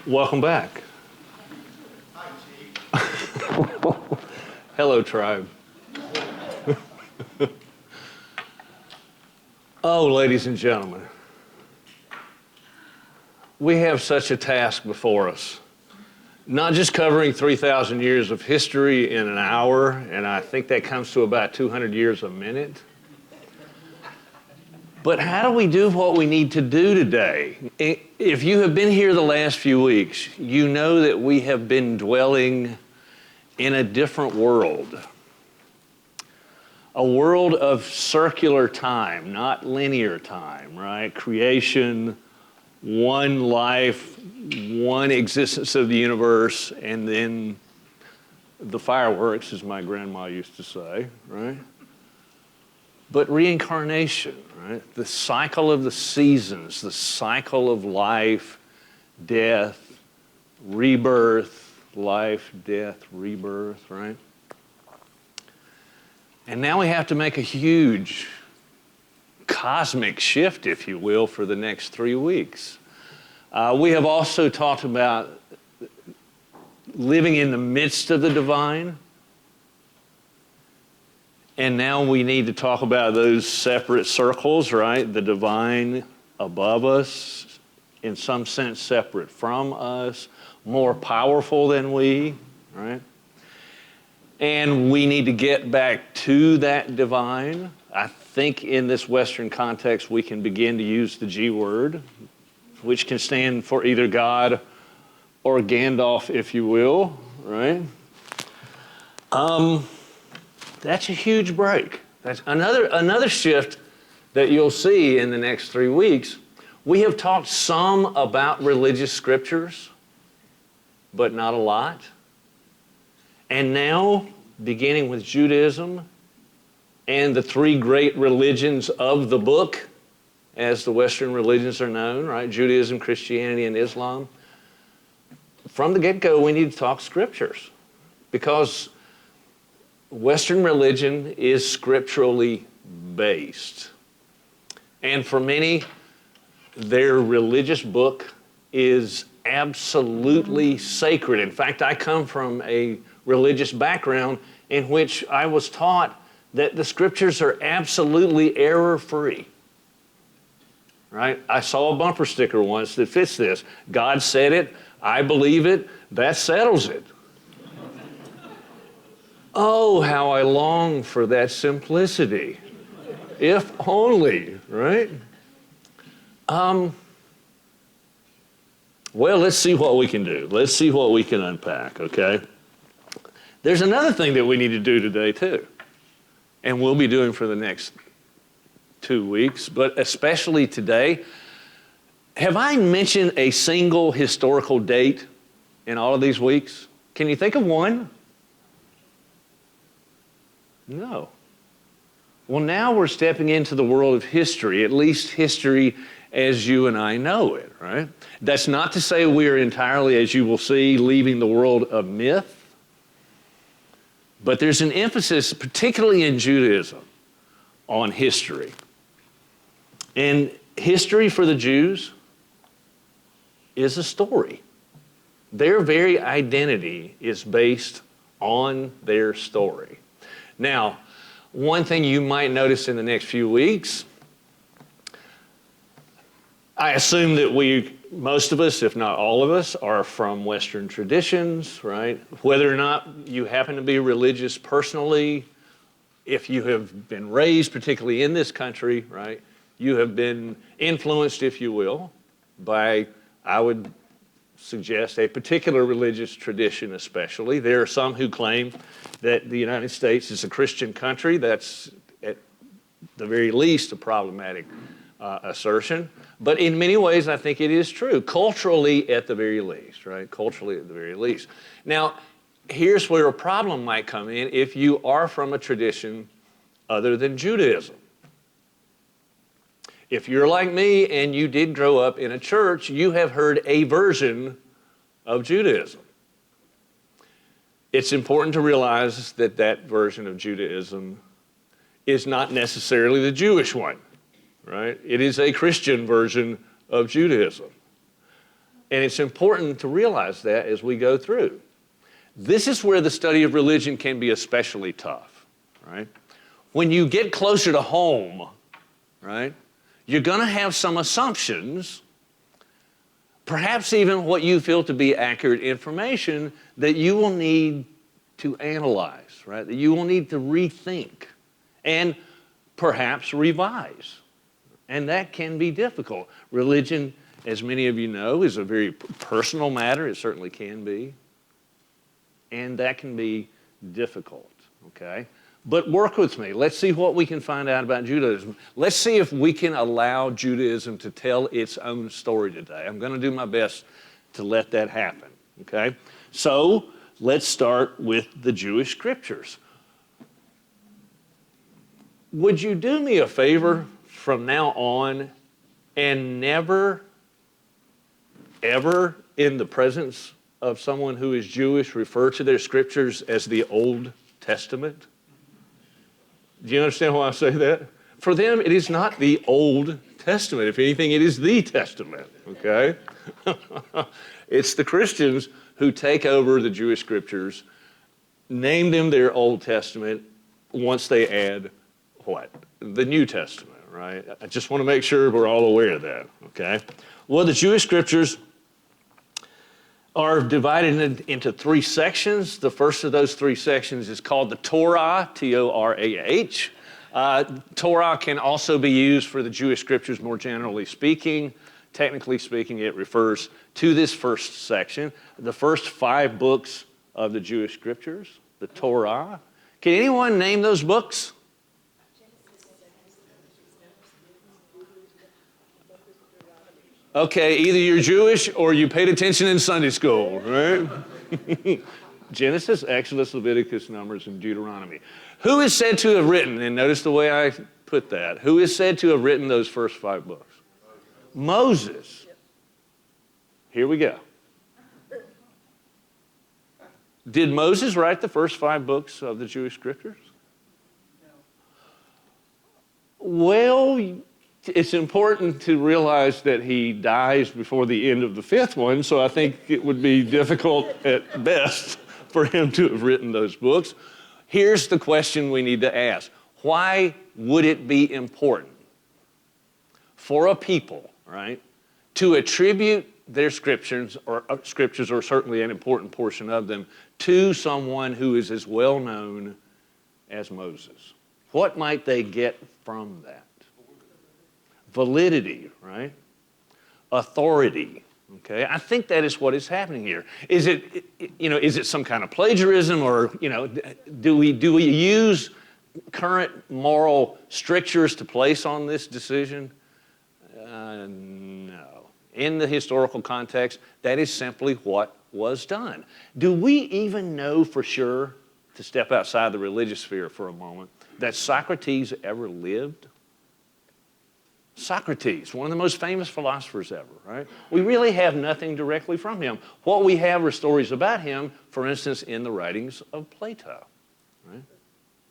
Welcome back. Hi, Chief. Hello, tribe. Oh, ladies and gentlemen, we have such a task before us. Not just covering 3,000 years of history in an hour, and I think that comes to about 200 years a minute. But how do we do what we need to do today? If you have been here the last few weeks, you know that we have been dwelling in a different world. A world of circular time, not linear time, right? Creation, one life, one existence of the universe, and then the fireworks, as my grandma used to say, right? But reincarnation, right? The cycle of the seasons, the cycle of life, death, rebirth, life, death, rebirth, right? And now we have to make a huge cosmic shift, if you will, for the next 3 weeks. We have also talked about living in the midst of the divine. And now we need to talk about those separate circles, right? The divine above us, in some sense separate from us, more powerful than we, right? And we need to get back to that divine. I think in this Western context, we can begin to use the G word, which can stand for either God or Gandalf, if you will, right? That's a huge break. That's another shift that you'll see in the next 3 weeks. We have talked some about religious scriptures, but not a lot. And now, beginning with Judaism and the three great religions of the book, as the Western religions are known, right? Judaism, Christianity, and Islam. From the get-go, we need to talk scriptures because Western religion is scripturally based. And for many, their religious book is absolutely sacred. In fact, I come from a religious background in which I was taught that the scriptures are absolutely error-free. Right? I saw a bumper sticker once that fits this. God said it, I believe it, that settles it. Oh, how I long for that simplicity. If only, right? Well, let's see what we can do. Let's see what we can unpack, okay? There's another thing that we need to do today, too, and we'll be doing for the next 2 weeks, but especially today. Have I mentioned a single historical date in all of these weeks? Can you think of one? No. Well, now we're stepping into the world of history, at least history as you and I know it, right? That's not to say we are entirely, as you will see, leaving the world of myth, but there's an emphasis, particularly in Judaism, on history. And history for the Jews is a story. Their very identity is based on their story. Now, one thing you might notice in the next few weeks, I assume that most of us, if not all of us, are from Western traditions, right? Whether or not you happen to be religious personally, if you have been raised, particularly in this country, right? You have been influenced, if you will, by, I would suggest, a particular religious tradition especially. There are some who claim that the United States is a Christian country. That's, at the very least, a problematic assertion. But in many ways, I think it is true, culturally at the very least, right? Culturally at the very least. Now, here's where a problem might come in if you are from a tradition other than Judaism. If you're like me and you did grow up in a church, you have heard a version of Judaism. It's important to realize that that version of Judaism is not necessarily the Jewish one, right? It is a Christian version of Judaism. And it's important to realize that as we go through. This is where the study of religion can be especially tough, right? When you get closer to home, right, you're going to have some assumptions, perhaps even what you feel to be accurate information that you will need to analyze, right? That you will need to rethink and perhaps revise. And that can be difficult. Religion, as many of you know, is a very personal matter. It certainly can be. And that can be difficult, okay? But work with me. Let's see what we can find out about Judaism. Let's see if we can allow Judaism to tell its own story today. I'm going to do my best to let that happen, okay? So let's start with the Jewish scriptures. Would you do me a favor from now on and never, ever in the presence of someone who is Jewish refer to their scriptures as the Old Testament? Do you understand why I say that? For them, it is not the Old Testament. If anything, it is the Testament, okay? It's the Christians who take over the Jewish scriptures, name them their Old Testament once they add what? The New Testament, right? I just want to make sure we're all aware of that, okay? Well, the Jewish scriptures are divided into three sections. The first of those three sections is called the Torah, T-O-R-A-H. Torah can also be used for the Jewish scriptures more generally speaking. Technically speaking, it refers to this first section, the first 5 books of the Jewish scriptures, the Torah. Can anyone name those books? Okay, either you're Jewish or you paid attention in Sunday school, right? Genesis, Exodus, Leviticus, Numbers, and Deuteronomy. Who is said to have written, and notice the way I put that, who is said to have written those first 5 books? Moses. Here we go. Did Moses write the first 5 books of the Jewish scriptures? Well, it's important to realize that he dies before the end of the 5th one, so I think it would be difficult at best for him to have written those books. Here's the question we need to ask. Why would it be important for a people, right, to attribute their scriptures, or certainly an important portion of them, to someone who is as well known as Moses? What might they get from that? Validity, right? Authority, okay? I think that is what is happening here. Is it some kind of plagiarism, or, do we use current moral strictures to place on this decision? No. In the historical context, that is simply what was done. Do we even know for sure, to step outside the religious sphere for a moment, that Socrates ever lived? Socrates, one of the most famous philosophers ever, right? We really have nothing directly from him. What we have are stories about him, for instance, in the writings of Plato, right?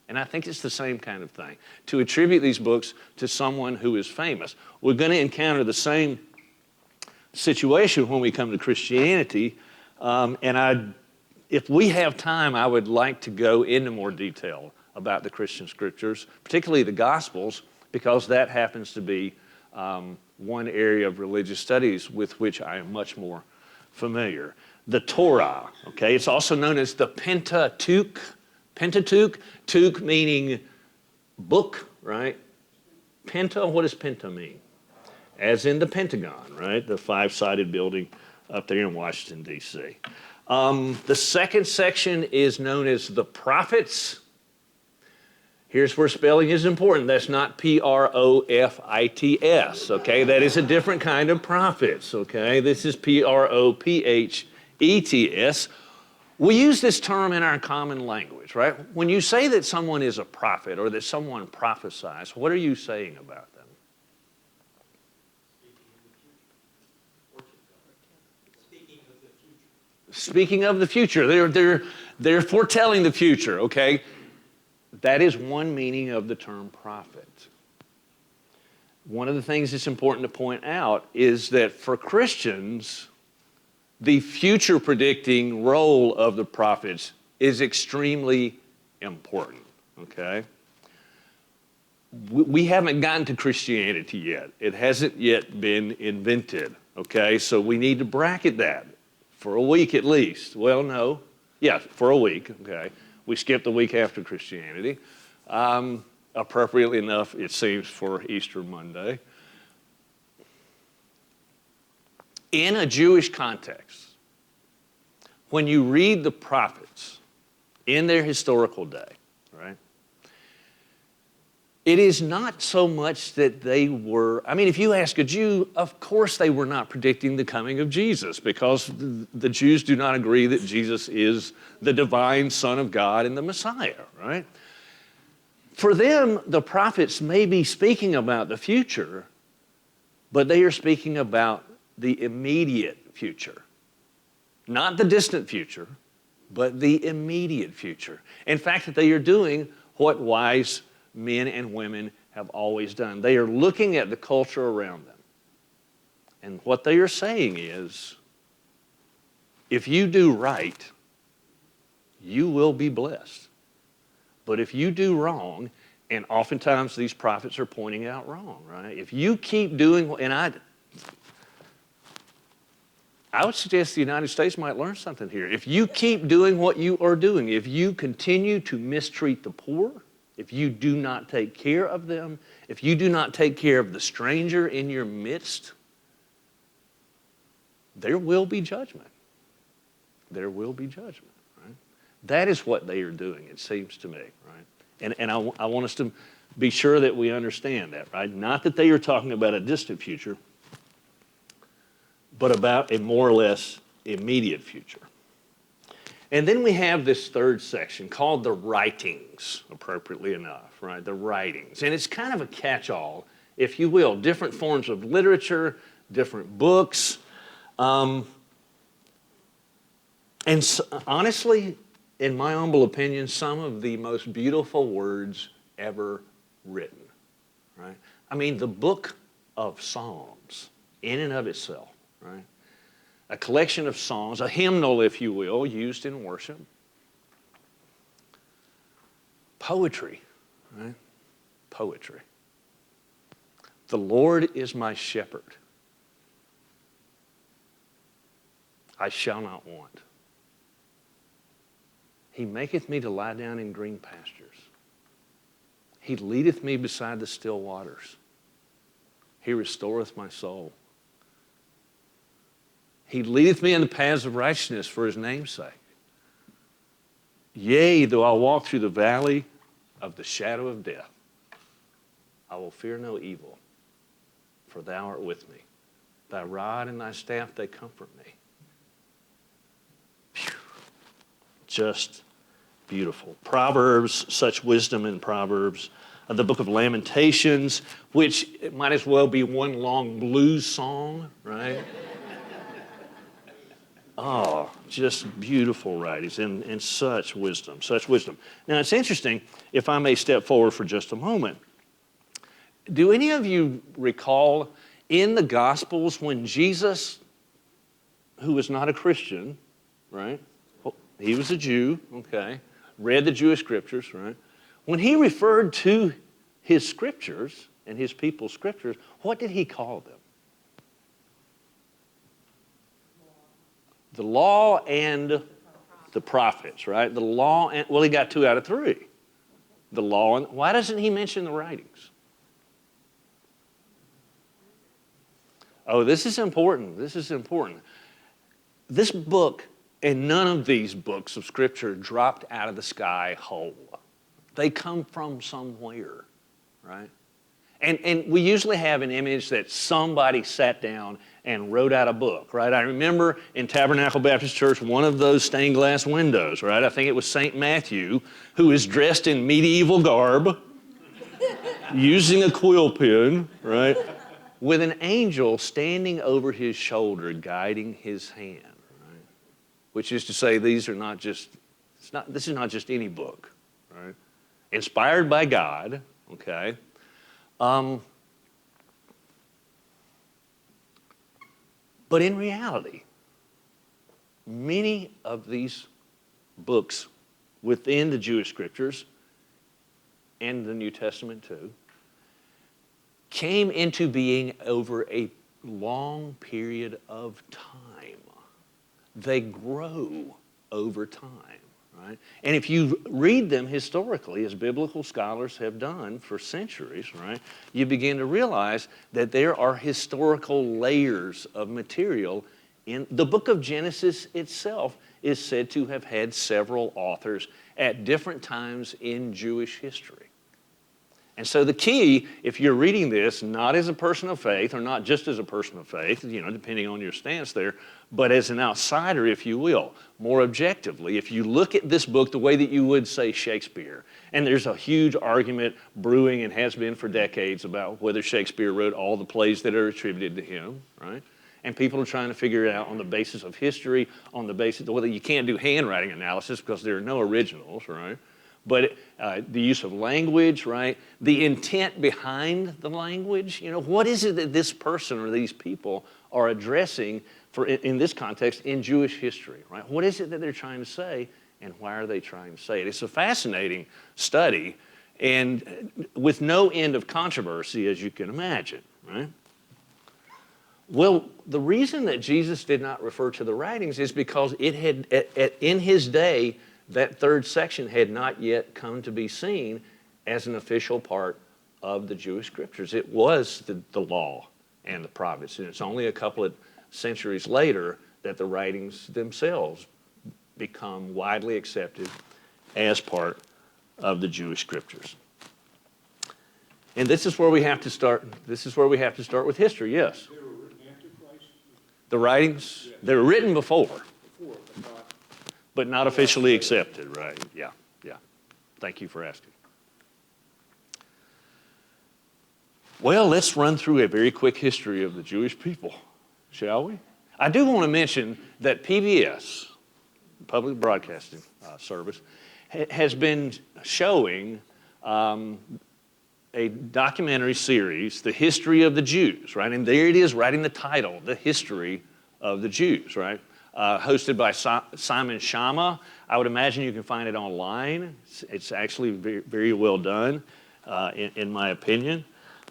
And I think it's the same kind of thing, to attribute these books to someone who is famous. We're going to encounter the same situation when we come to Christianity, if we have time, I would like to go into more detail about the Christian scriptures, particularly the Gospels, because that happens to be one area of religious studies with which I am much more familiar. The Torah, okay, it's also known as the Pentateuch. Pentateuch, Tuch meaning book, right? Penta, what does Penta mean? As in the Pentagon, right? The 5-sided building up there in Washington, D.C. The second section is known as the prophets. Here's where spelling is important. That's not P-R-O-F-I-T-S, okay? That is a different kind of prophets, okay? This is P-R-O-P-H-E-T-S. We use this term in our common language, right? When you say that someone is a prophet or that someone prophesies, what are you saying about them? Speaking of the future. They're foretelling the future, okay? That is one meaning of the term prophet. One of the things that's important to point out is that for Christians, the future predicting role of the prophets is extremely important, okay? We haven't gotten to Christianity yet. It hasn't yet been invented, okay? So we need to bracket that for a week at least. Well, no. Yeah, for a week, okay? We skipped the week after Christianity. Appropriately enough, it seems, for Easter Monday. In a Jewish context, when you read the prophets in their historical day, right, it is not so much that they were, I mean, if you ask a Jew, of course they were not predicting the coming of Jesus, because the Jews do not agree that Jesus is the divine Son of God and the Messiah, right? For them, the prophets may be speaking about the future, but they are speaking about the immediate future. Not the distant future, but the immediate future. In fact, they are doing what wise men and women have always done. They are looking at the culture around them. And what they are saying is, if you do right, you will be blessed. But if you do wrong, and oftentimes these prophets are pointing out wrong, right? If you keep doing, and I would suggest the United States might learn something here. If you keep doing what you are doing, if you continue to mistreat the poor, if you do not take care of them, if you do not take care of the stranger in your midst, there will be judgment. There will be judgment, right? That is what they are doing, it seems to me, right? And I want us to be sure that we understand that, right? Not that they are talking about a distant future, but about a more or less immediate future. And then we have this third section called the writings, appropriately enough, right? The writings. And it's kind of a catch-all, if you will, different forms of literature, different books. Honestly, in my humble opinion, some of the most beautiful words ever written, right? I mean, the book of Psalms, in and of itself, right? A collection of songs, a hymnal, if you will, used in worship. Poetry, right? Poetry. The Lord is my shepherd. I shall not want. He maketh me to lie down in green pastures. He leadeth me beside the still waters. He restoreth my soul. He leadeth me in the paths of righteousness for his name's sake. Yea, though I walk through the valley of the shadow of death, I will fear no evil, for thou art with me. Thy rod and thy staff, they comfort me. Phew. Just beautiful. Proverbs, such wisdom in Proverbs. The book of Lamentations, which it might as well be one long blues song, right? Oh, just beautiful writings and such wisdom, such wisdom. Now, it's interesting, if I may step forward for just a moment. Do any of you recall in the Gospels when Jesus, who was not a Christian, right? He was a Jew, okay, read the Jewish scriptures, right? When he referred to his scriptures and his people's scriptures, what did he call them? The law and the prophets, right? The law and, well, he got 2 out of 3. The law and, why doesn't he mention the writings? Oh, this is important. This is important. This book and none of these books of Scripture dropped out of the sky whole. They come from somewhere, right? And we usually have an image that somebody sat down and wrote out a book, right? I remember in Tabernacle Baptist Church, one of those stained glass windows, right? I think it was St. Matthew, who is dressed in medieval garb, using a quill pen, right? With an angel standing over his shoulder, guiding his hand, right? Which is to say, this is not just any book, right? Inspired by God, okay? But in reality, many of these books within the Jewish scriptures and the New Testament too came into being over a long period of time. They grow over time, right? And if you read them historically, as biblical scholars have done for centuries, right, you begin to realize that there are historical layers of material. In the book of Genesis itself is said to have had several authors at different times in Jewish history. And so the key, if you're reading this, not as a person of faith, or not just as a person of faith, depending on your stance there, but as an outsider, if you will, more objectively, if you look at this book the way that you would say Shakespeare, and there's a huge argument brewing and has been for decades about whether Shakespeare wrote all the plays that are attributed to him, right? And people are trying to figure it out on the basis of history, on the basis of whether you can't do handwriting analysis because there are no originals, right? But the use of language, right? The intent behind the language, what is it that this person or these people are addressing in this context in Jewish history, right? What is it that they're trying to say, and why are they trying to say it? It's a fascinating study, and with no end of controversy, as you can imagine, right? Well, the reason that Jesus did not refer to the writings is because it had, in his day, that third section had not yet come to be seen as an official part of the Jewish scriptures. It was the law and the prophets, and it's only a couple of centuries later that the writings themselves become widely accepted as part of the Jewish scriptures. And this is where we have to start. This is where we have to start with history, yes. They were written after Christ? The writings, they were written before. But not officially accepted, right? Yeah. Thank you for asking. Well, let's run through a very quick history of the Jewish people, shall we? I do want to mention that PBS, Public Broadcasting Service, has been showing a documentary series, The History of the Jews, right? And there it is, right in the title, The History of the Jews, right? Hosted by Simon Schama. I would imagine you can find it online. It's actually very, very well done, in my opinion.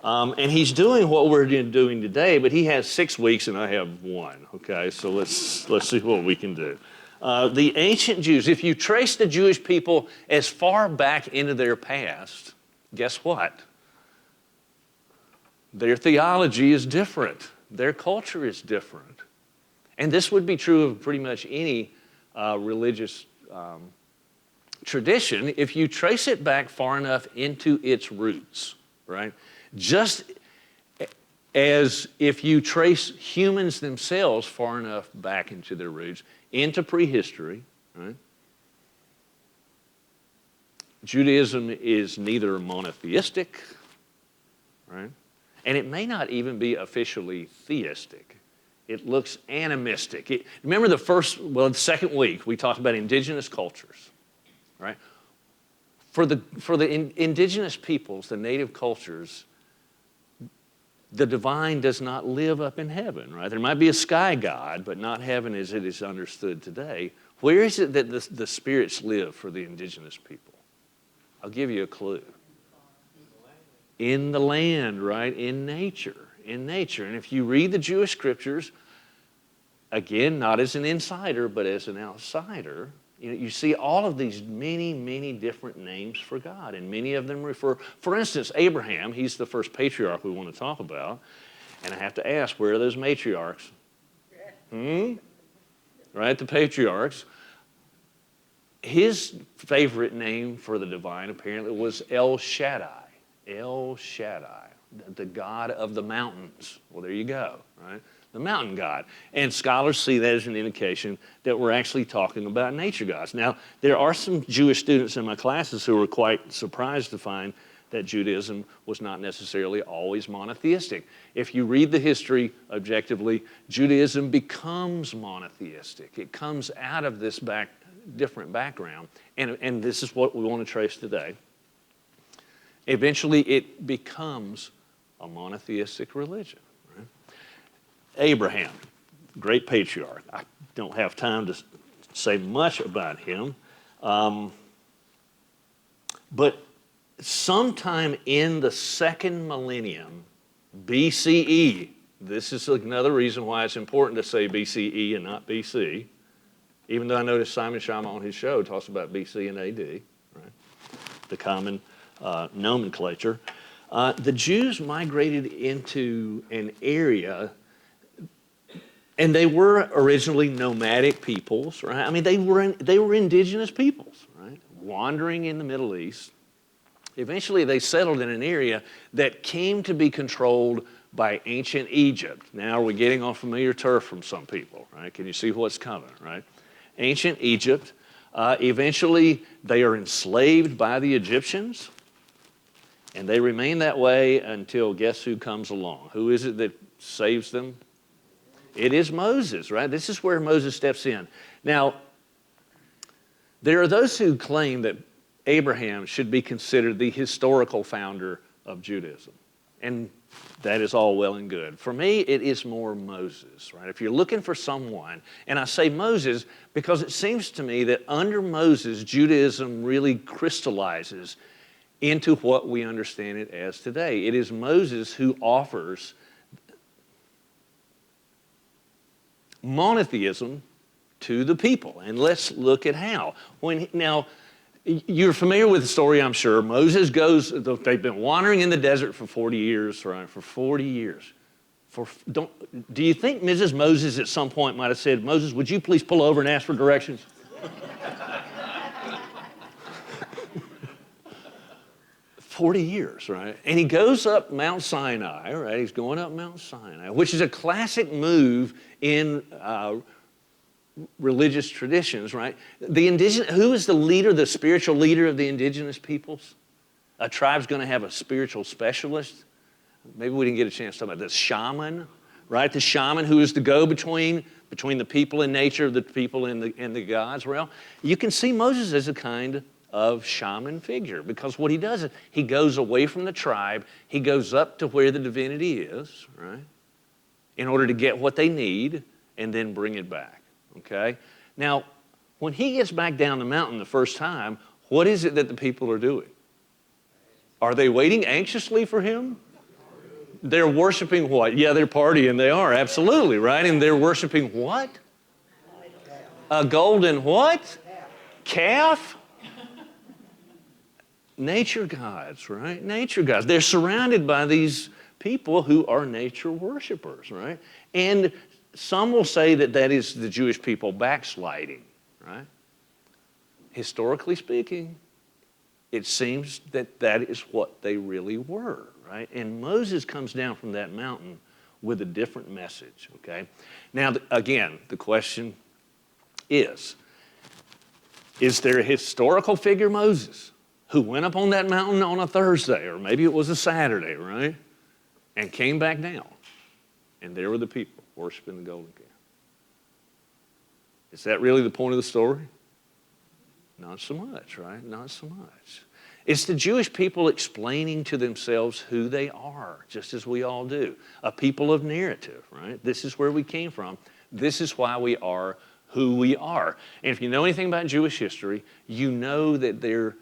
And he's doing what we're doing today, but he has 6 weeks and I have 1. Okay, so let's see what we can do. The ancient Jews, if you trace the Jewish people as far back into their past, guess what? Their theology is different. Their culture is different. And this would be true of pretty much any religious tradition if you trace it back far enough into its roots, right? Just as if you trace humans themselves far enough back into their roots, into prehistory, right? Judaism is neither monotheistic, right? And it may not even be officially theistic. It looks animistic. Remember the second week, we talked about indigenous cultures, right? For the indigenous peoples, the native cultures, the divine does not live up in heaven, right? There might be a sky god, but not heaven as it is understood today. Where is it that the spirits live for the indigenous people? I'll give you a clue. In the land, right? In nature. And if you read the Jewish scriptures, again, not as an insider, but as an outsider, you see all of these many, many different names for God, and many of them refer, for instance, Abraham, he's the first patriarch we want to talk about, and I have to ask, where are those matriarchs? Right, the patriarchs. His favorite name for the divine apparently was El Shaddai. El Shaddai, the God of the mountains. Well, there you go, right? The mountain god. And scholars see that as an indication that we're actually talking about nature gods. Now, there are some Jewish students in my classes who were quite surprised to find that Judaism was not necessarily always monotheistic. If you read the history objectively, Judaism becomes monotheistic. It comes out of this different background, and this is what we want to trace today. Eventually, it becomes a monotheistic religion. Right? Abraham, great patriarch. I don't have time to say much about him. But sometime in the second millennium, BCE, this is another reason why it's important to say BCE and not BC, even though I noticed Simon Schama on his show talks about BC and AD, right? The common nomenclature. The Jews migrated into an area, and they were originally nomadic peoples, right? I mean, they were indigenous peoples, right? Wandering in the Middle East. Eventually, they settled in an area that came to be controlled by ancient Egypt. Now, we're getting on familiar turf from some people, right? Can you see what's coming, right? Ancient Egypt. Eventually, they are enslaved by the Egyptians, and they remain that way until guess who comes along? Who is it that saves them? It is Moses, right? This is where Moses steps in. Now, there are those who claim that Abraham should be considered the historical founder of Judaism. And that is all well and good. For me, it is more Moses, right? If you're looking for someone, and I say Moses because it seems to me that under Moses, Judaism really crystallizes into what we understand it as today. It is Moses who offers monotheism to the people. And let's look at how. Now, you're familiar with the story, I'm sure. Moses goes, they've been wandering in the desert for 40 years, right? For 40 years. Do you think Mrs. Moses at some point might have said, Moses, would you please pull over and ask for directions? 40 years, right? And he goes up Mount Sinai, right? He's going up Mount Sinai, which is a classic move in religious traditions, right? Who is the leader, the spiritual leader of the indigenous peoples? A tribe's going to have a spiritual specialist. Maybe we didn't get a chance to talk about this. Shaman, right? The shaman who is the go-between between the people and nature, the people and the gods. Well, you can see Moses as a kind of shaman figure because what he does is he goes away from the tribe, he goes up to where the divinity is, right? In order to get what they need and then bring it back. Okay? Now, when he gets back down the mountain the first time, what is it that the people are doing? Are they waiting anxiously for him? They're worshiping what? Yeah, they're partying. They are, absolutely, right? And they're worshiping what? A golden what? Calf? Nature gods, right? Nature gods. They're surrounded by these people who are nature worshipers, right? And some will say that that is the Jewish people backsliding, right? Historically speaking, it seems that that is what they really were, right? And Moses comes down from that mountain with a different message, okay? Now, again, the question is there a historical figure, Moses, who went up on that mountain on a Thursday, or maybe it was a Saturday, right? And came back down, and there were the people worshiping the golden calf. Is that really the point of the story? Not so much, right? Not so much. It's the Jewish people explaining to themselves who they are, just as we all do. A people of narrative, right? This is where we came from. This is why we are who we are. And if you know anything about Jewish history, you know that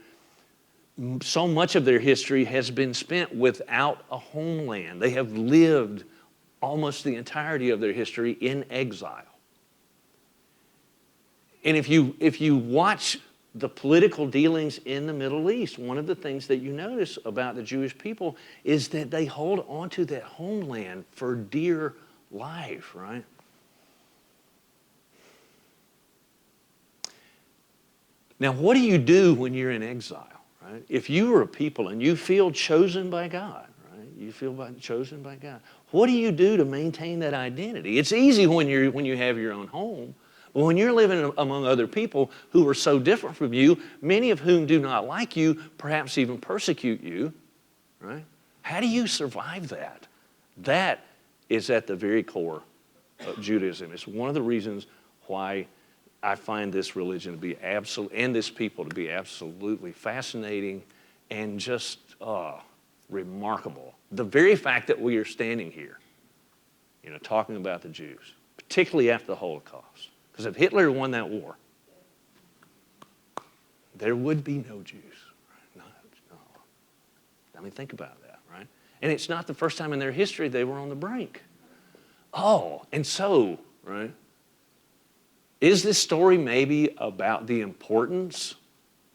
so much of their history has been spent without a homeland. They have lived almost the entirety of their history in exile. And if you watch the political dealings in the Middle East, one of the things that you notice about the Jewish people is that they hold on to that homeland for dear life, right? Now, what do you do when you're in exile, right? If you are a people and you feel chosen by God, right? You feel chosen by God. What do you do to maintain that identity? It's easy when you have your own home, but when you're living among other people who are so different from you, many of whom do not like you, perhaps even persecute you, right? How do you survive that? That is at the very core of Judaism. It's one of the reasons why I find this religion to be and this people to be absolutely fascinating and just remarkable. The very fact that we are standing here, talking about the Jews, particularly after the Holocaust. Because if Hitler won that war, there would be no Jews. No. I mean, think about that, right? And it's not the first time in their history they were on the brink. Oh, and so, right? Is this story maybe about the importance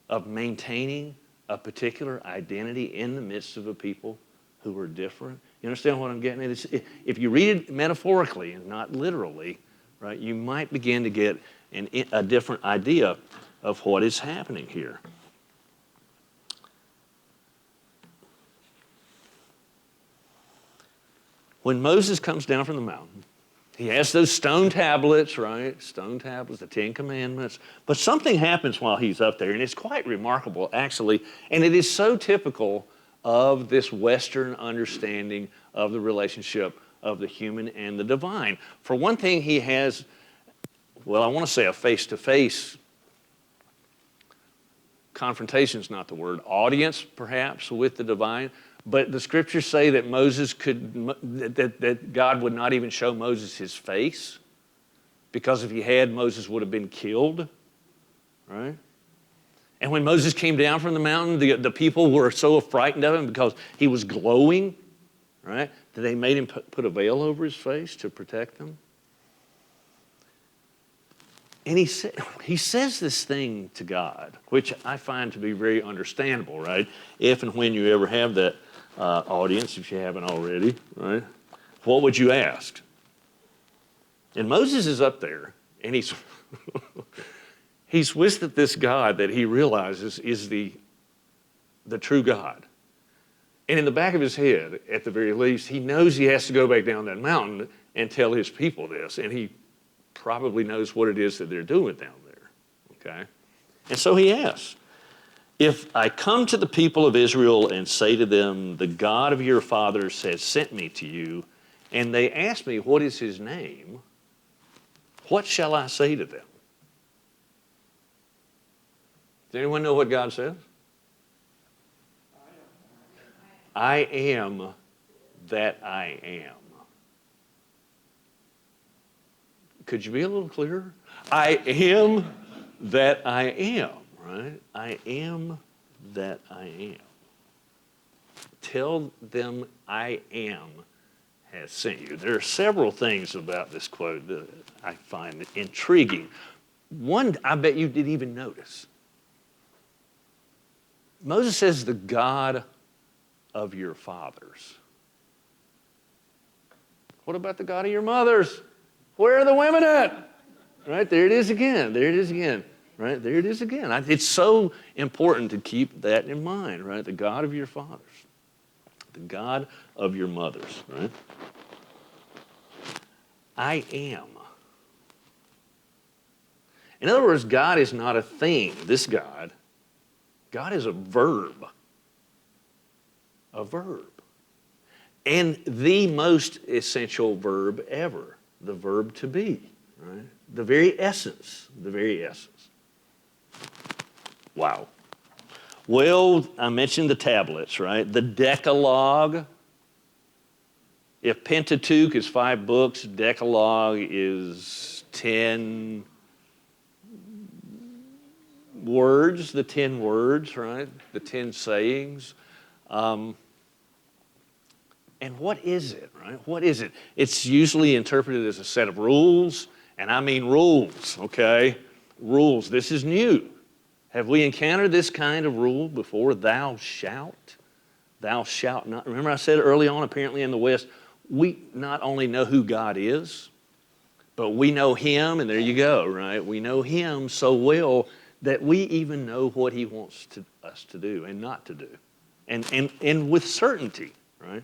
of maintaining a particular identity in the midst of a people who are different? You understand what I'm getting at? If you read it metaphorically and not literally, right, you might begin to get a different idea of what is happening here. When Moses comes down from the mountain, he has those stone tablets, right? Stone tablets, the Ten Commandments. But something happens while he's up there, and it's quite remarkable, actually. And it is so typical of this Western understanding of the relationship of the human and the divine. For one thing, he has, well, I want to say a face-to-face confrontation is not the word, audience, perhaps, with the divine. But the scriptures say that that God would not even show Moses his face, because if he had, Moses would have been killed, right? And when Moses came down from the mountain, the people were so frightened of him because he was glowing, right, that they made him put a veil over his face to protect them. And he says this thing to God, which I find to be very understandable, right? If and when you ever have that audience, if you haven't already, right? What would you ask? And Moses is up there, and he's with this God that he realizes is the true God. And in the back of his head, at the very least, he knows he has to go back down that mountain and tell his people this, and he probably knows what it is that they're doing down there, okay? And so he asks, if I come to the people of Israel and say to them, the God of your fathers has sent me to you, and they ask me, what is his name? What shall I say to them? Does anyone know what God says? I am that I am. Could you be a little clearer? I am that I am, right? I am that I am. Tell them I am has sent you. There are several things about this quote that I find intriguing. One, I bet you didn't even notice. Moses says, the God of your fathers. What about the God of your mothers? Where are the women at? Right, there it is again. There it is again. Right, there it is again. It's so important to keep that in mind, right? The God of your fathers. The God of your mothers, right? I am. In other words, God is not a thing. This God is a verb. A verb. And the most essential verb ever, the verb to be, right? The very essence, the very essence. Wow. Well, I mentioned the tablets, right? The Decalogue. If Pentateuch is 5 books, Decalogue is 10 words, the 10 words, right? The 10 sayings. And what is it, right? What is it? It's usually interpreted as a set of rules, and I mean rules, okay? Rules. This is new. Have we encountered this kind of rule before? Thou shalt not. Remember I said early on, apparently in the West, we not only know who God is, but we know him, and there you go, right? We know him so well that we even know what he wants us to do and not to do. And with certainty, right?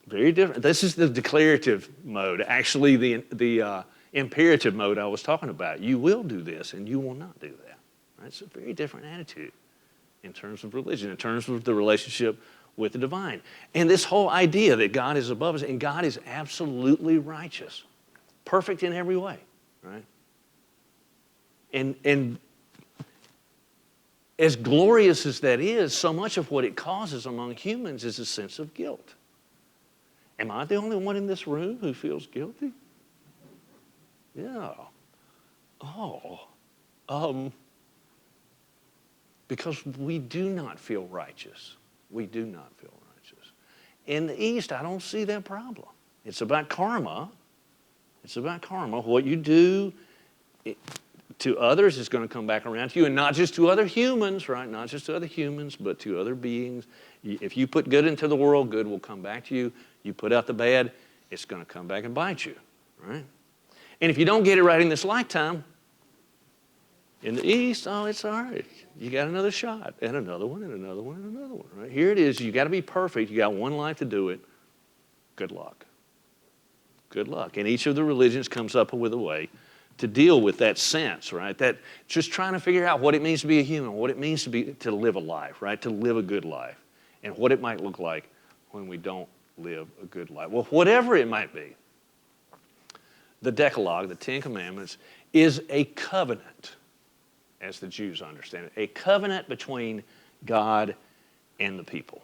Very different. This is the declarative mode. Actually, the imperative mode I was talking about. You will do this and you will not do that. Right? It's a very different attitude in terms of religion, in terms of the relationship with the divine. And this whole idea that God is above us and God is absolutely righteous, perfect in every way, right? And as glorious as that is, so much of what it causes among humans is a sense of guilt. Am I the only one in this room who feels guilty? Yeah. Oh. Because we do not feel righteous. We do not feel righteous. In the East, I don't see that problem. It's about karma. It's about karma. What you do to others is going to come back around to you, and not just to other humans, right? Not just to other humans, but to other beings. If you put good into the world, good will come back to you. You put out the bad, it's going to come back and bite you, right? And if you don't get it right in this lifetime, in the East, oh, it's all right. You got another shot, and another one, and another one, and another one, right? Here it is. You got to be perfect. You got one life to do it. Good luck. Good luck. And each of the religions comes up with a way to deal with that sense, right? That just trying to figure out what it means to be a human, what it means to live a life, right? To live a good life, and what it might look like when we don't live a good life. Well, whatever it might be, the Decalogue, the Ten Commandments, is a covenant, as the Jews understand it, a covenant between God and the people.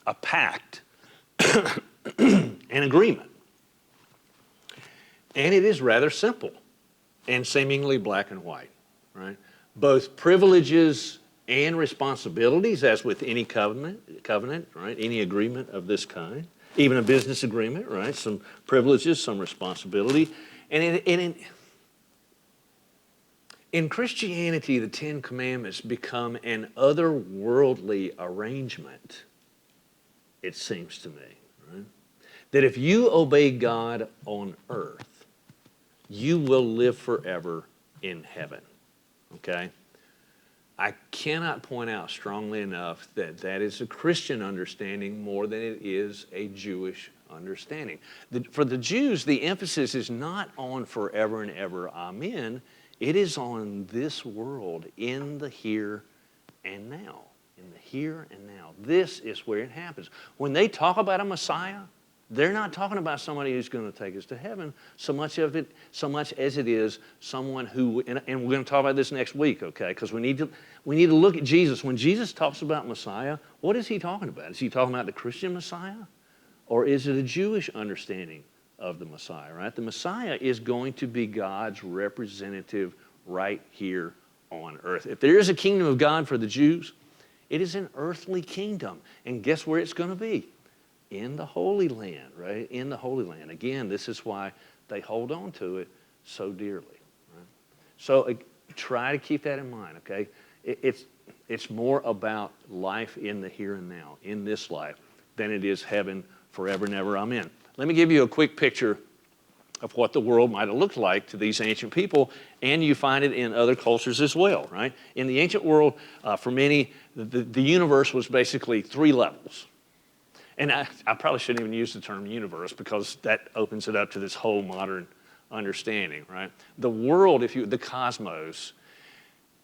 A pact, an agreement. And it is rather simple and seemingly black and white, right? Both privileges and responsibilities, as with any covenant, right? Any agreement of this kind, even a business agreement, right? Some privileges, some responsibility. And in Christianity, the Ten Commandments become an otherworldly arrangement, it seems to me, right? That if you obey God on earth, you will live forever in heaven, okay? I cannot point out strongly enough that that is a Christian understanding more than it is a Jewish understanding. For the Jews, the emphasis is not on forever and ever, amen. It is on this world, in the here and now. In the here and now. This is where it happens. When they talk about a Messiah, they're not talking about somebody who's going to take us to heaven so much as it is someone who, and we're going to talk about this next week, okay? Because we need to look at Jesus. When Jesus talks about Messiah, what is he talking about? Is he talking about the Christian Messiah? Or is it a Jewish understanding of the Messiah, right? The Messiah is going to be God's representative right here on earth. If there is a kingdom of God for the Jews, it is an earthly kingdom. And guess where it's going to be? In the Holy Land, right? In the Holy Land. Again, this is why they hold on to it so dearly. Right? So try to keep that in mind, okay? It's more about life in the here and now, in this life, than it is heaven forever and ever. Amen. Let me give you a quick picture of what the world might have looked like to these ancient people, and you find it in other cultures as well, right? In the ancient world, for many, the universe was basically three levels. And I probably shouldn't even use the term universe because that opens it up to this whole modern understanding, right? The world, the cosmos,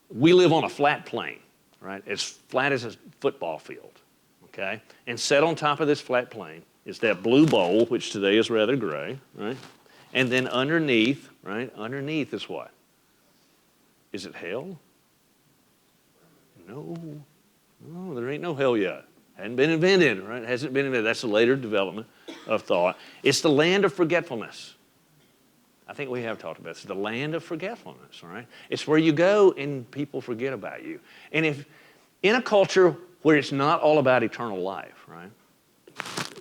we live on a flat plane, right? As flat as a football field, okay? And set on top of this flat plane is that blue bowl, which today is rather gray, right? And then underneath, right? Underneath is what? Is it hell? No, there ain't no hell yet. Hadn't been invented, right? Hasn't been invented. That's a later development of thought. It's the land of forgetfulness. I think we have talked about this. The land of forgetfulness, right? It's where you go and people forget about you. And if in a culture where it's not all about eternal life, right?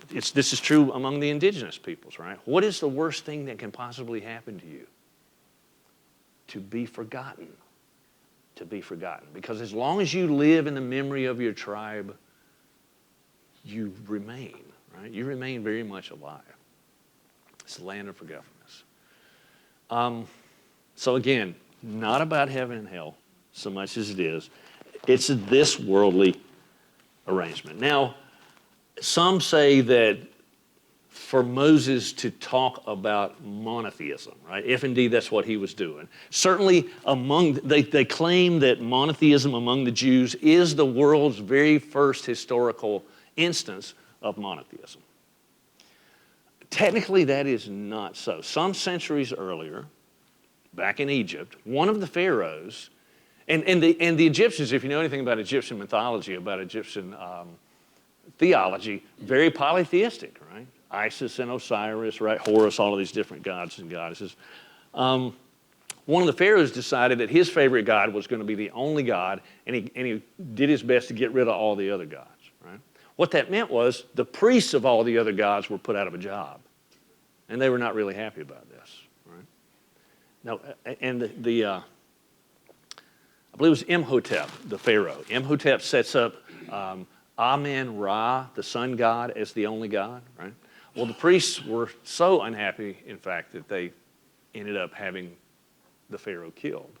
This is true among the indigenous peoples, right? What is the worst thing that can possibly happen to you? To be forgotten. To be forgotten. Because as long as you live in the memory of your tribe, you remain, right? You remain very much alive. It's the land of forgetfulness. So again, not about heaven and hell so much as it is. It's this worldly arrangement. Now, some say that for Moses to talk about monotheism, right? If indeed that's what he was doing. Certainly they claim that monotheism among the Jews is the world's very first historical instance of monotheism. Technically, that is not so. Some centuries earlier, back in Egypt, one of the pharaohs, and the Egyptians, if you know anything about Egyptian mythology, about Egyptian theology, very polytheistic, right? Isis and Osiris, right? Horus, all of these different gods and goddesses. One of the pharaohs decided that his favorite god was going to be the only god, and he did his best to get rid of all the other gods, right? What that meant was the priests of all the other gods were put out of a job, and they were not really happy about this, right? Now, and I believe it was Imhotep, the pharaoh. Imhotep sets up Amen-Ra, the sun god, as the only god, right? Well, the priests were so unhappy, in fact, that they ended up having the pharaoh killed.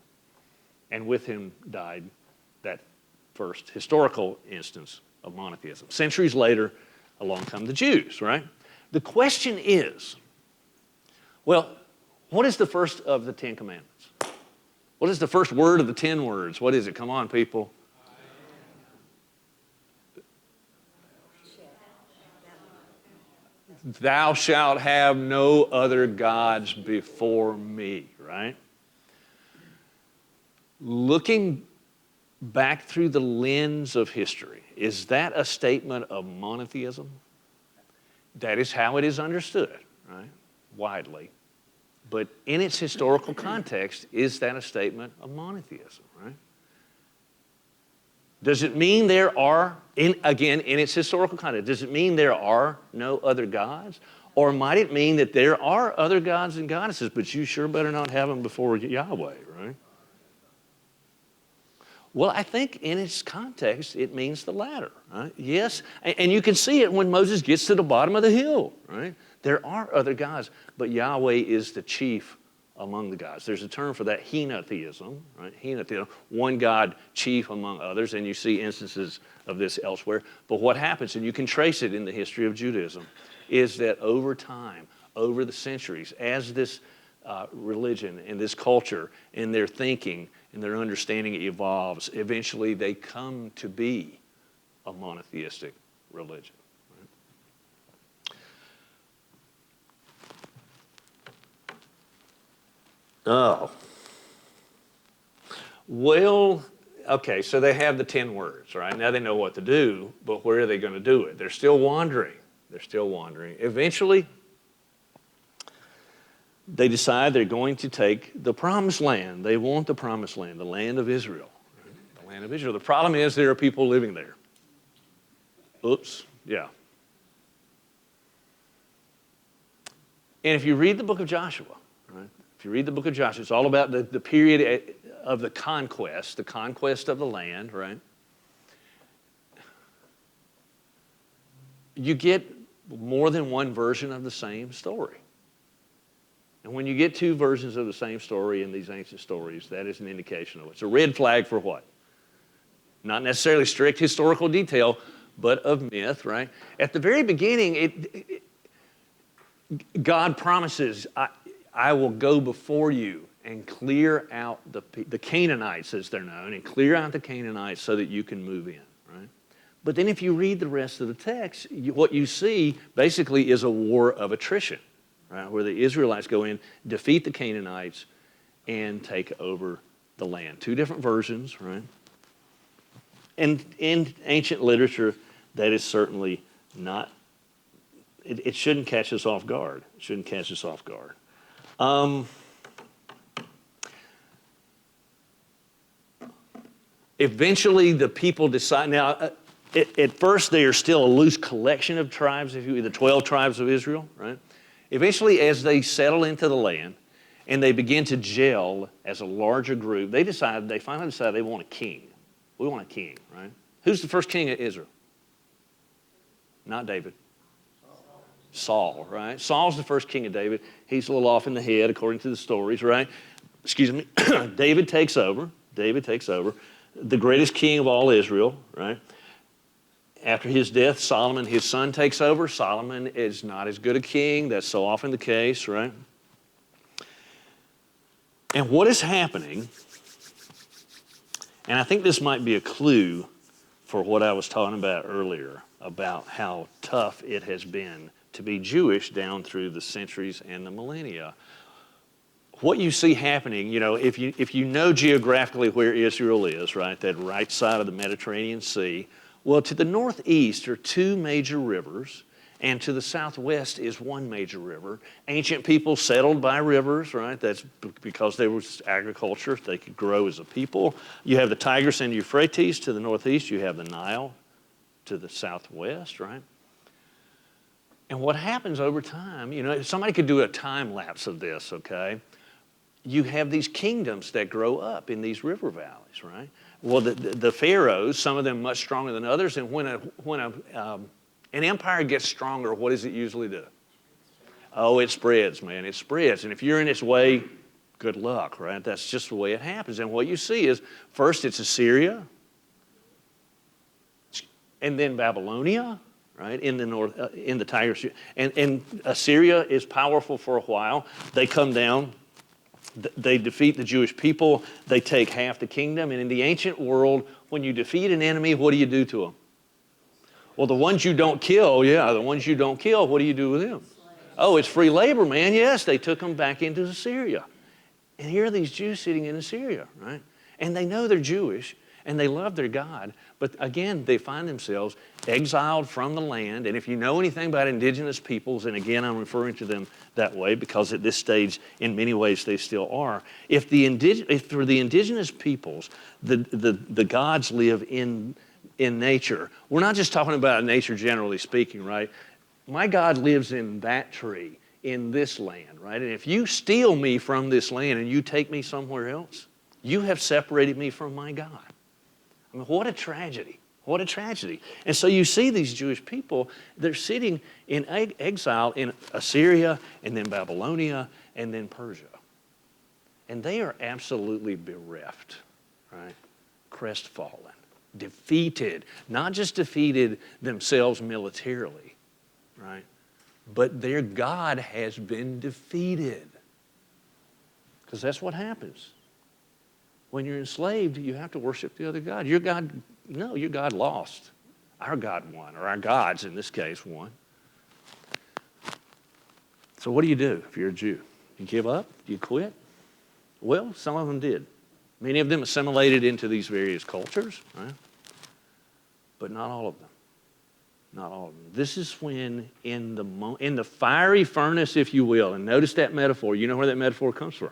And with him died that first historical instance of monotheism. Centuries later, along come the Jews, right? The question is, well, what is the first of the 10 commandments? What is the first word of the 10 words? What is it? Come on, people. Thou shalt have no other gods before me, right? Looking back through the lens of history, is that a statement of monotheism? That is how it is understood, right? Widely. But in its historical context, is that a statement of monotheism, right? Does it mean there are, again, in its historical context, does it mean there are no other gods? Or might it mean that there are other gods and goddesses, but you sure better not have them before Yahweh, right? Well, I think in its context, it means the latter, right? Yes, and you can see it when Moses gets to the bottom of the hill, right? There are other gods, but Yahweh is the chief among the gods. There's a term for that, henotheism, right? Henotheism, one God chief among others, and you see instances of this elsewhere. But what happens, and you can trace it in the history of Judaism, is that over time, over the centuries, as this religion and this culture and their thinking and their understanding evolves, eventually they come to be a monotheistic religion. Oh. Well, okay, so they have the 10 words, right? Now they know what to do, but where are they going to do it? They're still wandering. They're still wandering. Eventually, they decide they're going to take the promised land. They want the promised land, the land of Israel. Right? The land of Israel. The problem is there are people living there. Oops, yeah. And if you read the book of Joshua, right? If you read the book of Joshua, it's all about the period of the conquest of the land, right? You get more than one version of the same story. And when you get two versions of the same story in these ancient stories, that is an indication of it. It's a red flag for what? Not necessarily strict historical detail, but of myth, right? At the very beginning, God promises, I will go before you and clear out the Canaanites, as they're known, and clear out the Canaanites so that you can move in, right? But then if you read the rest of the text, what you see basically is a war of attrition, right? Where the Israelites go in, defeat the Canaanites, and take over the land. Two different versions, right? And in ancient literature, that is certainly not, it shouldn't catch us off guard. It shouldn't catch us off guard. Eventually, the people decide. Now, at first, they are still a loose collection of tribes, the 12 tribes of Israel, right? Eventually, as they settle into the land and they begin to gel as a larger group, they finally decide they want a king. We want a king, right? Who's the first king of Israel? Not David. Saul, right? Saul's the first king of David. He's a little off in the head, according to the stories, right? Excuse me. David takes over. The greatest king of all Israel, right? After his death, Solomon, his son, takes over. Solomon is not as good a king. That's so often the case, right? And what is happening, and I think this might be a clue for what I was talking about earlier, about how tough it has been to be Jewish down through the centuries and the millennia. What you see happening, if you know geographically where Israel is, right, that right side of the Mediterranean Sea, well, to the northeast are two major rivers, And to the southwest is one major river. Ancient people settled by rivers, right? That's because there was agriculture. They could grow as a people. You have the Tigris and Euphrates to the northeast. You have the Nile to the southwest, right? And what happens over time, somebody could do a time lapse of this, okay? You have these kingdoms that grow up in these river valleys, right? Well, the pharaohs, some of them much stronger than others, and when an empire gets stronger, what does it usually do? Oh, it spreads, man. It spreads. And if you're in its way, good luck, right? That's just the way it happens. And what you see is, first it's Assyria, and then Babylonia, right, in the north, in the Tigris. And Assyria is powerful for a while. They come down. They defeat the Jewish people. They take half the kingdom. And in the ancient world, when you defeat an enemy, what do you do to them? Well, the ones you don't kill, the ones you don't kill, what do you do with them? Oh, it's free labor, man. Yes, they took them back into Assyria. And here are these Jews sitting in Assyria, right? And they know they're Jewish, and they love their God. But again, they find themselves exiled from the land. And if you know anything about indigenous peoples, and again, I'm referring to them that way because at this stage, in many ways, they still are. If for the indigenous peoples, the gods live in nature. We're not just talking about nature generally speaking, right? My God lives in that tree, in this land, right? And if you steal me from this land and you take me somewhere else, you have separated me from my God. I mean, what a tragedy. What a tragedy. And so you see these Jewish people, they're sitting in exile in Assyria and then Babylonia and then Persia. And they are absolutely bereft, right? Crestfallen. Defeated, not just defeated themselves militarily, right? But their God has been defeated. Because that's what happens. When you're enslaved, you have to worship the other God. Your God lost. Our God won, or our gods in this case won. So what do you do if you're a Jew? You give up? Do you quit? Well, some of them did. Many of them assimilated into these various cultures, right? But not all of them. Not all of them. This is when in the fiery furnace, if you will, and notice that metaphor. You know where that metaphor comes from?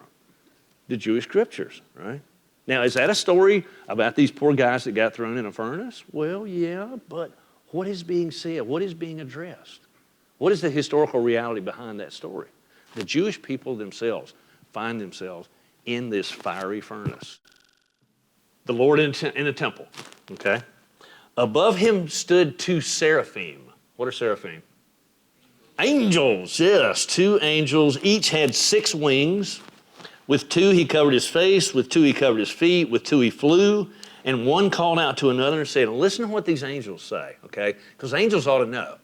The Jewish scriptures, right? Now, is that a story about these poor guys that got thrown in a furnace? Well, yeah, but what is being said? What is being addressed? What is the historical reality behind that story? The Jewish people themselves find themselves in this fiery furnace. The Lord in the temple, okay? Above him stood two seraphim. What are seraphim? Angels, yes, two angels. Each had 6 wings. With 2 he covered his face, with 2 he covered his feet, with 2 he flew, and one called out to another and said, listen to what these angels say, okay? Because angels ought to know.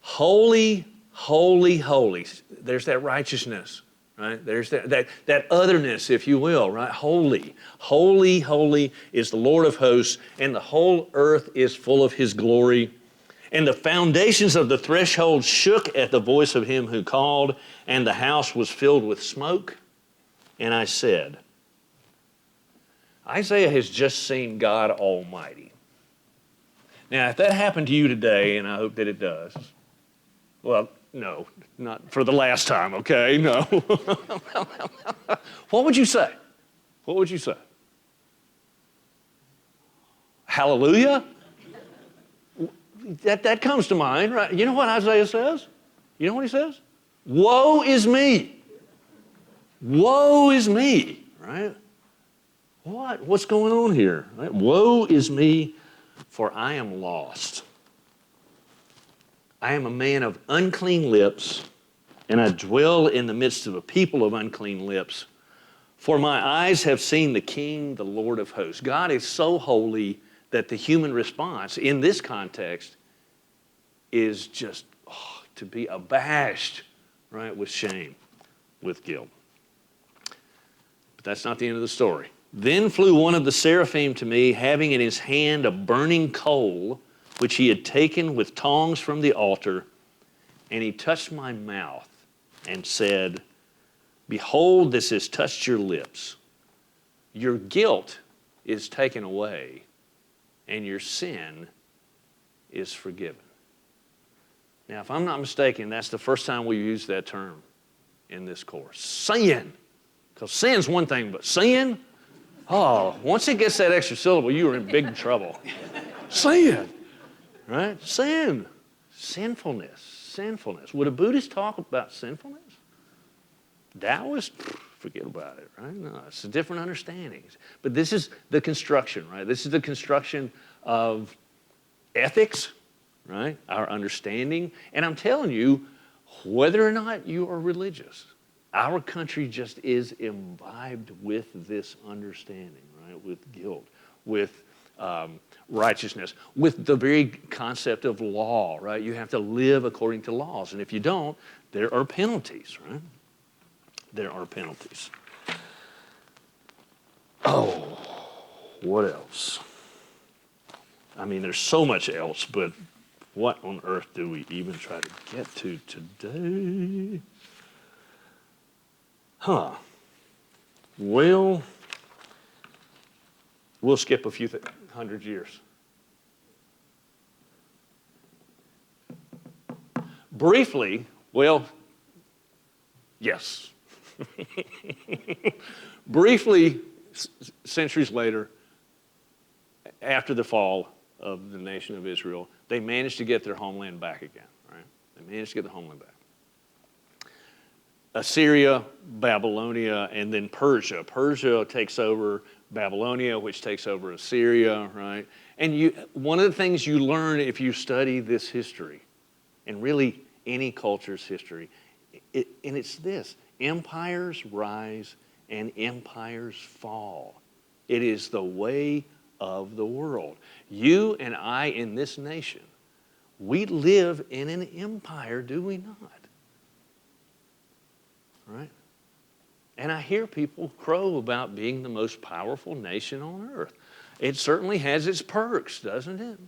Holy, holy, holy. There's that righteousness. Right? There's that otherness, if you will, right? Holy, holy, holy is the Lord of hosts, and the whole earth is full of his glory. And the foundations of the threshold shook at the voice of him who called, and the house was filled with smoke. And I said, Isaiah has just seen God Almighty. Now, if that happened to you today, and I hope that it does, well, no, not for the last time, okay? No. What would you say? What would you say? Hallelujah? That comes to mind, right? You know what Isaiah says? You know what he says? Woe is me. Woe is me, right? What's going on here? Right? Woe is me, for I am lost. I am a man of unclean lips, and I dwell in the midst of a people of unclean lips. For my eyes have seen the King, the Lord of hosts. God is so holy that the human response in this context is just to be abashed, right, with shame, with guilt. But that's not the end of the story. Then flew one of the seraphim to me, having in his hand a burning coal, which he had taken with tongs from the altar, and he touched my mouth and said, behold, this has touched your lips. Your guilt is taken away, and your sin is forgiven. Now, if I'm not mistaken, that's the first time we used that term in this course. Sin. Because sin's one thing, but sin, once it gets that extra syllable, you are in big trouble. Sin, right? Sin. Sinfulness. Would a Buddhist talk about sinfulness? Taoist? Forget about it, right? No, it's a different understanding. But this is the construction, right? This is the construction of ethics, right? Our understanding. And I'm telling you, whether or not you are religious, our country just is imbibed with this understanding, right? With guilt, with righteousness, with the very concept of law, right? You have to live according to laws. And if you don't, there are penalties, right? There are penalties. Oh, what else? I mean, there's so much else, but what on earth do we even try to get to today? Well, we'll skip a few hundred years. Briefly, well, yes. Briefly, centuries later, after the fall of the nation of Israel, they managed to get their homeland back again, right? They managed to get the homeland back. Assyria, Babylonia, and then Persia. Persia takes over Babylonia, which takes over Assyria, right? And one of the things you learn if you study this history, and really any culture's history, and it's this: empires rise and empires fall. It is the way of the world. You and I in this nation, we live in an empire, do we not? Right? And I hear people crow about being the most powerful nation on earth. It certainly has its perks, doesn't it?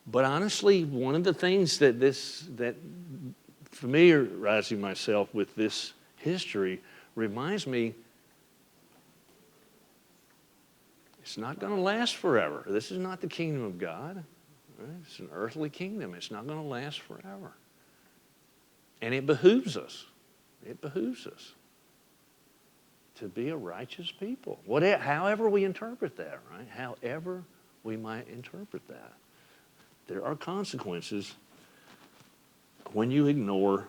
But honestly, one of the things that familiarizing myself with this history reminds me it's not going to last forever. This is not the kingdom of God. Right? It's an earthly kingdom. It's not going to last forever. And it behooves us. It behooves us to be a righteous people. However we interpret that, right? However we might interpret that. There are consequences when you ignore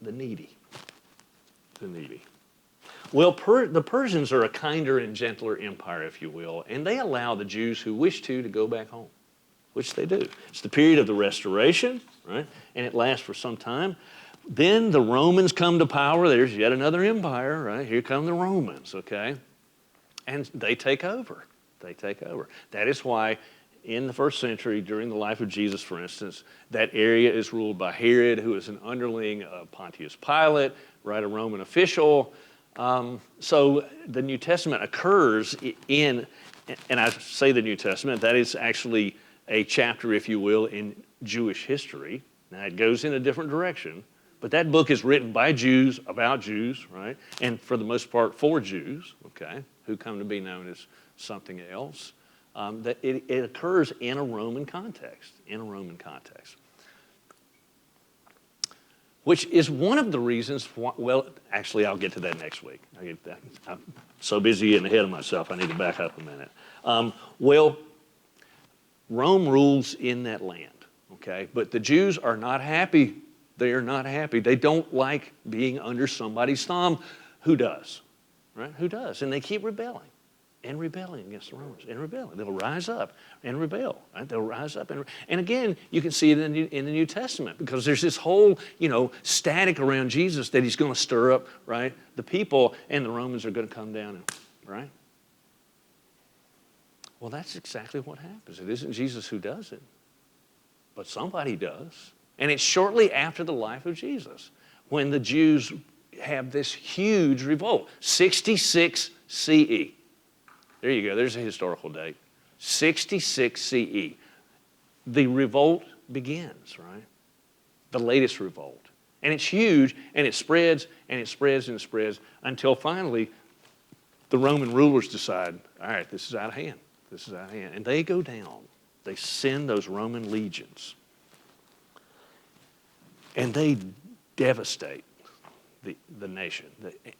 the needy. The needy. Well, the Persians are a kinder and gentler empire, if you will, and they allow the Jews who wish to go back home, which they do. It's the period of the Restoration, right? And it lasts for some time. Then the Romans come to power. There's yet another empire, right? Here come the Romans, okay? And they take over. They take over. That is why in the first century, during the life of Jesus, for instance, that area is ruled by Herod, who is an underling of Pontius Pilate, right, a Roman official. So the New Testament occurs in, and I say the New Testament, that is actually a chapter, if you will, in Jewish history. Now, it goes in a different direction, but that book is written by Jews, about Jews, right? And for the most part, for Jews, okay, who come to be known as something else. That it occurs in a Roman context, which is one of the reasons why, well, actually, I'll get to that next week. I'm so busy getting ahead of myself, I need to back up a minute. Well, Rome rules in that land, okay? But the Jews are not happy. They are not happy. They don't like being under somebody's thumb. Who does, right? Who does? And they keep rebelling against the Romans, and rebelling. They'll rise up and rebel, right? They'll rise up and again, you can see it in the New Testament, because there's this whole, static around Jesus that he's going to stir up, right? The people, and the Romans are going to come down, right? Well, that's exactly what happens. It isn't Jesus who does it, but somebody does. And it's shortly after the life of Jesus when the Jews have this huge revolt, 66 CE. There you go. There's a historical date. 66 CE. The revolt begins, right? The latest revolt. And it's huge, and it spreads, and it spreads, and it spreads, until finally the Roman rulers decide, all right, this is out of hand. This is out of hand. And they go down. They send those Roman legions. And they devastate the nation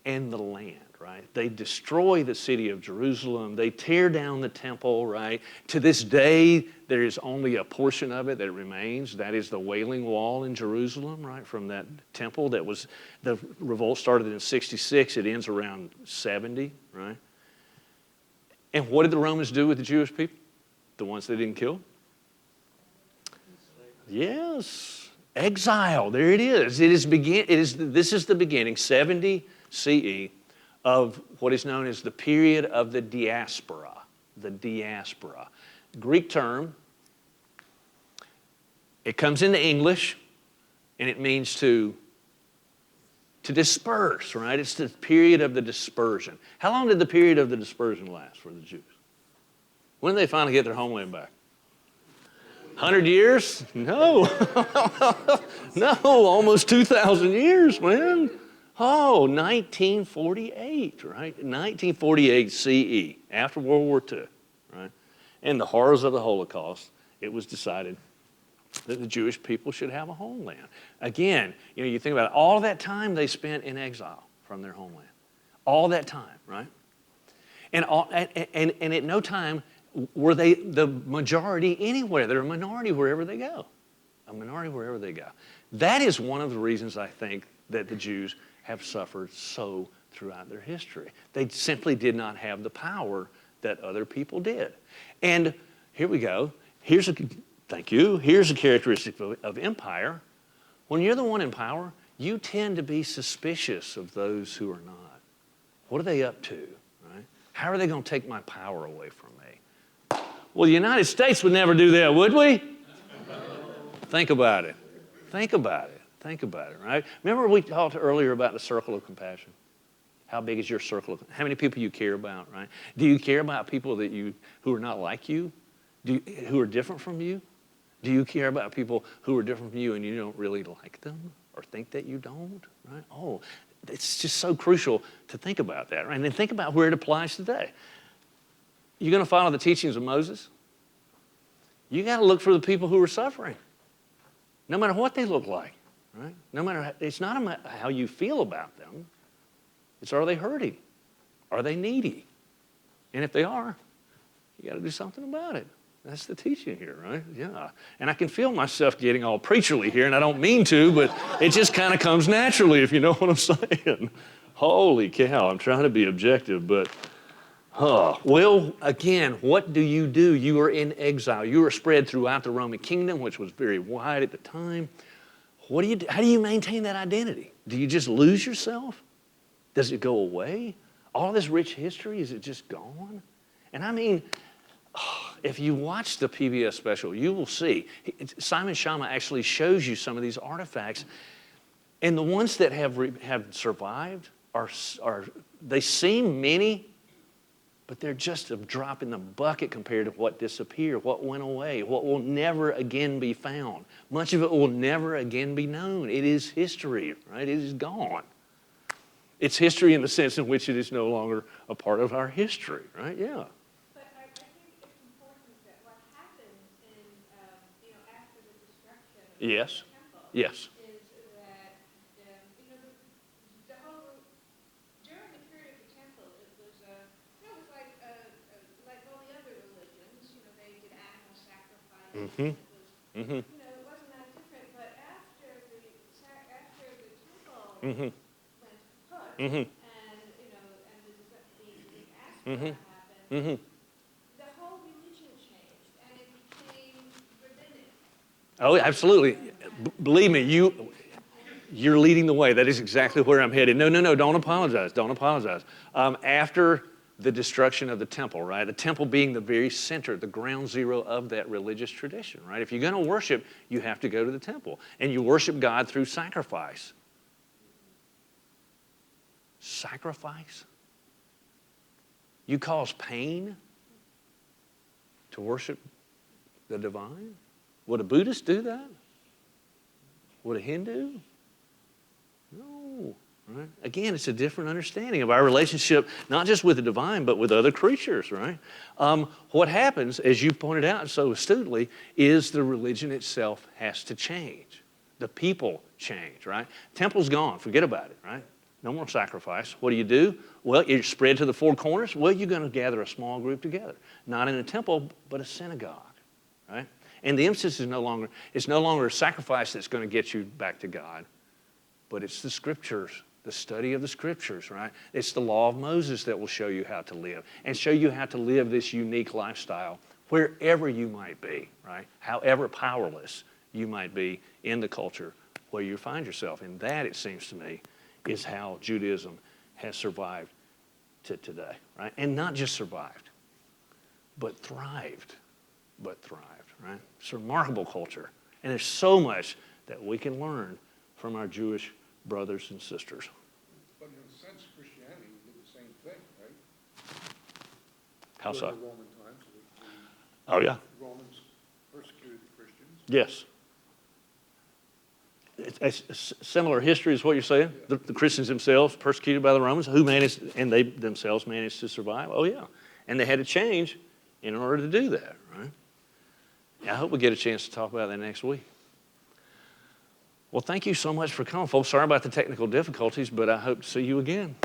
and the land, right? They destroy the city of Jerusalem. They tear down the temple, right? To this day, there is only a portion of it that remains. That is the Wailing Wall in Jerusalem, right? From that temple the revolt started in 66. It ends around 70, right? And what did the Romans do with the Jewish people? The ones they didn't kill? Yes. Exile, there it is. This is the beginning, 70 CE, of what is known as the period of the diaspora. The diaspora. Greek term. It comes into English, and it means to disperse, right? It's the period of the dispersion. How long did the period of the dispersion last for the Jews? When did they finally get their homeland back? 100 years? No. No, almost 2,000 years, man. Oh, 1948, right? 1948 CE, after World War II, right? And the horrors of the Holocaust, it was decided that the Jewish people should have a homeland. Again, you think about it, all that time they spent in exile from their homeland. All that time, right? And at no time were they the majority anywhere. They're a minority wherever they go. A minority wherever they go. That is one of the reasons I think that the Jews have suffered so throughout their history. They simply did not have the power that other people did. And here we go. Thank you. Here's a characteristic of empire. When you're the one in power, you tend to be suspicious of those who are not. What are they up to, right? How are they going to take my power away from me? Well, the United States would never do that, would we? Think about it. Think about it. Think about it, right? Remember we talked earlier about the circle of compassion? How big is your circle of, how many people you care about, right? Do you care about people who are not like you? Who are different from you? Do you care about people who are different from you and you don't really like them or think that you don't, right? Oh, it's just so crucial to think about that, right? And then think about where it applies today. You're going to follow the teachings of Moses? You got to look for the people who are suffering, no matter what they look like, right? No matter, it's not how you feel about them. It's, are they hurting? Are they needy? And if they are, you got to do something about it. That's the teaching here, right? Yeah. And I can feel myself getting all preacherly here, and I don't mean to, but it just kind of comes naturally, if you know what I'm saying. Holy cow, I'm trying to be objective, but well, again, what do? You are in exile. You are spread throughout the Roman kingdom, which was very wide at the time. How do you maintain that identity? Do you just lose yourself? Does it go away? All this rich history, is it just gone? And I mean, if you watch the PBS special, you will see. Simon Schama actually shows you some of these artifacts. And the ones that have survived they seem many, but they're just a drop in the bucket compared to what disappeared, what went away, what will never again be found. Much of it will never again be known. It is history, right? It is gone. It's history in the sense in which it is no longer a part of our history, right? Yeah. But I think it's important that what happens in, after the destruction of Yes. the temple Yes. is that, the whole, during the period of the temple, it was like all the other religions, they did animal sacrifice. Mm-hmm. It was, it wasn't that different, but after the temple Mm-hmm. went kaput, Mm-hmm. and the diaspora Mm-hmm. happened, Mm-hmm. the whole religion changed, and it became rabbinic. Oh, absolutely. Believe me, you're leading the way. That is exactly where I'm headed. No, don't apologize. Don't apologize. After the destruction of the temple, right? The temple being the very center, the ground zero of that religious tradition, right? If you're going to worship, you have to go to the temple. And you worship God through sacrifice. Sacrifice? You cause pain to worship the divine? Would a Buddhist do that? Would a Hindu? No. Right? Again, it's a different understanding of our relationship, not just with the divine, but with other creatures, right? What happens, as you pointed out so astutely, is the religion itself has to change. The people change, right? Temple's gone. Forget about it, right? No more sacrifice. What do? Well, you're spread to the four corners. Well, you're going to gather a small group together. Not in a temple, but a synagogue, right? And the emphasis is no longer a sacrifice that's going to get you back to God, but it's the scriptures, the study of the scriptures, right? It's the law of Moses that will show you how to live and show you how to live this unique lifestyle wherever you might be, right? However powerless you might be in the culture where you find yourself. And that, it seems to me, is how Judaism has survived to today, right? And not just survived, but thrived, right? It's a remarkable culture. And there's so much that we can learn from our Jewish brothers and sisters. But in a sense, Christianity did the same thing, right? How so? During the Roman times, Oh, yeah. the Romans persecuted the Christians. Yes. It's a similar history is what you're saying? The Christians themselves persecuted by the Romans, and they themselves managed to survive? Oh, yeah. And they had to change in order to do that, right? Yeah, I hope we get a chance to talk about that next week. Well, thank you so much for coming, folks. Sorry about the technical difficulties, but I hope to see you again.